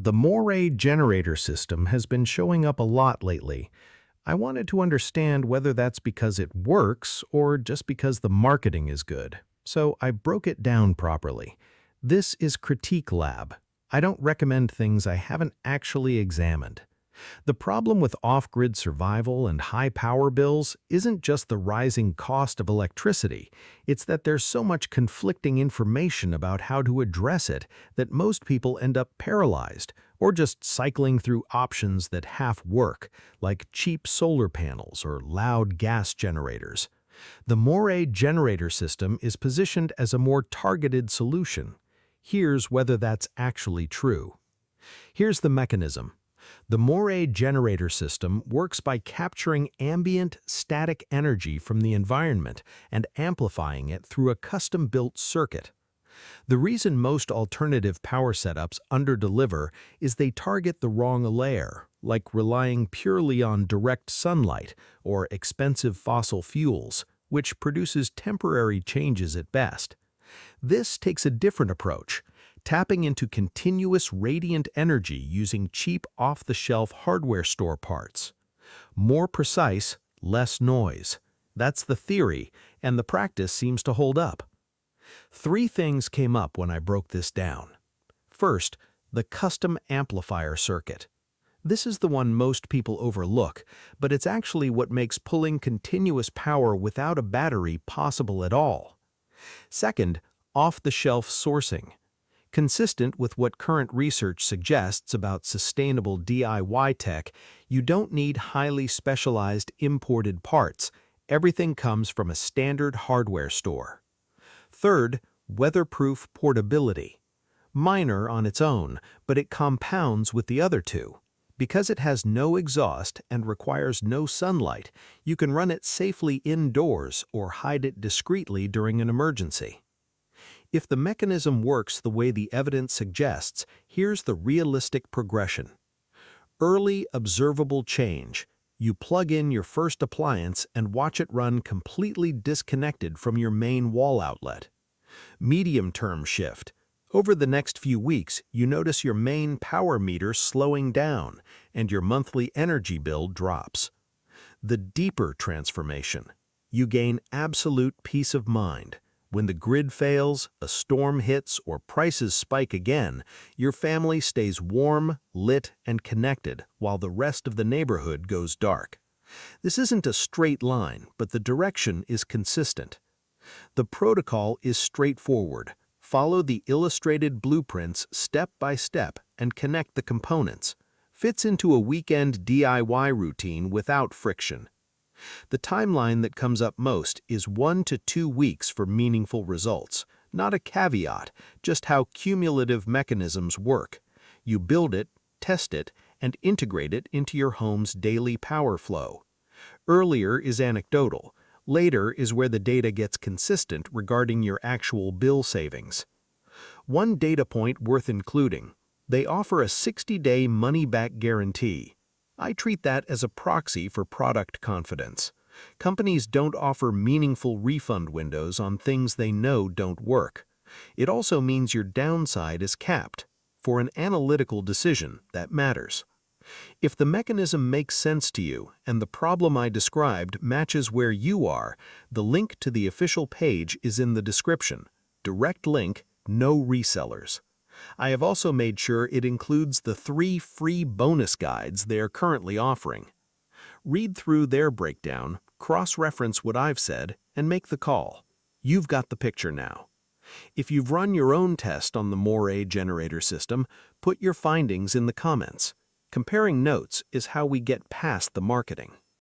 The Moray Generator System has been showing up a lot lately. I wanted to understand whether that's because it works or just because the marketing is good. So I broke it down properly. This is Critique Lab. I don't recommend things I haven't actually examined. The problem with off-grid survival and high power bills isn't just the rising cost of electricity, it's that there's so much conflicting information about how to address it that most people end up paralyzed or just cycling through options that half work, like cheap solar panels or loud gas generators. The Moray Generator System is positioned as a more targeted solution. Here's whether that's actually true. Here's the mechanism. The Moray Generator System works by capturing ambient static energy from the environment and amplifying it through a custom-built circuit. The reason most alternative power setups underdeliver is they target the wrong layer, like relying purely on direct sunlight or expensive fossil fuels, which produces temporary changes at best. This takes a different approach, tapping into continuous radiant energy using cheap off-the-shelf hardware store parts. More precise, less noise. That's the theory, and the practice seems to hold up. Three things came up when I broke this down. First, the custom amplifier circuit. This is the one most people overlook, but it's actually what makes pulling continuous power without a battery possible at all. Second, off-the-shelf sourcing. Consistent with what current research suggests about sustainable DIY tech, you don't need highly specialized imported parts. Everything comes from a standard hardware store. Third, weatherproof portability. Minor on its own, but it compounds with the other two. Because it has no exhaust and requires no sunlight, you can run it safely indoors or hide it discreetly during an emergency. If the mechanism works the way the evidence suggests, here's the realistic progression. Early, observable change. You plug in your first appliance and watch it run completely disconnected from your main wall outlet. Medium-term shift. Over the next few weeks, you notice your main power meter slowing down and your monthly energy bill drops. The deeper transformation. You gain absolute peace of mind. When the grid fails, a storm hits, or prices spike again, your family stays warm, lit, and connected while the rest of the neighborhood goes dark. This isn't a straight line, but the direction is consistent. The protocol is straightforward. Follow the illustrated blueprints step by step and connect the components. Fits into a weekend DIY routine without friction. The timeline that comes up most is 1 to 2 weeks for meaningful results. Not a caveat, just how cumulative mechanisms work. You build it, test it, and integrate it into your home's daily power flow. Earlier is anecdotal. Later is where the data gets consistent regarding your actual bill savings. One data point worth including: they offer a 60-day money-back guarantee. I treat that as a proxy for product confidence. Companies don't offer meaningful refund windows on things they know don't work. It also means your downside is capped. For an analytical decision, that matters. If the mechanism makes sense to you and the problem I described matches where you are, the link to the official page is in the description. Direct link, no resellers. I have also made sure it includes the 3 free bonus guides they are currently offering. Read through their breakdown, cross-reference what I've said, and make the call. You've got the picture now. If you've run your own test on the Moray Generator System, put your findings in the comments. Comparing notes is how we get past the marketing.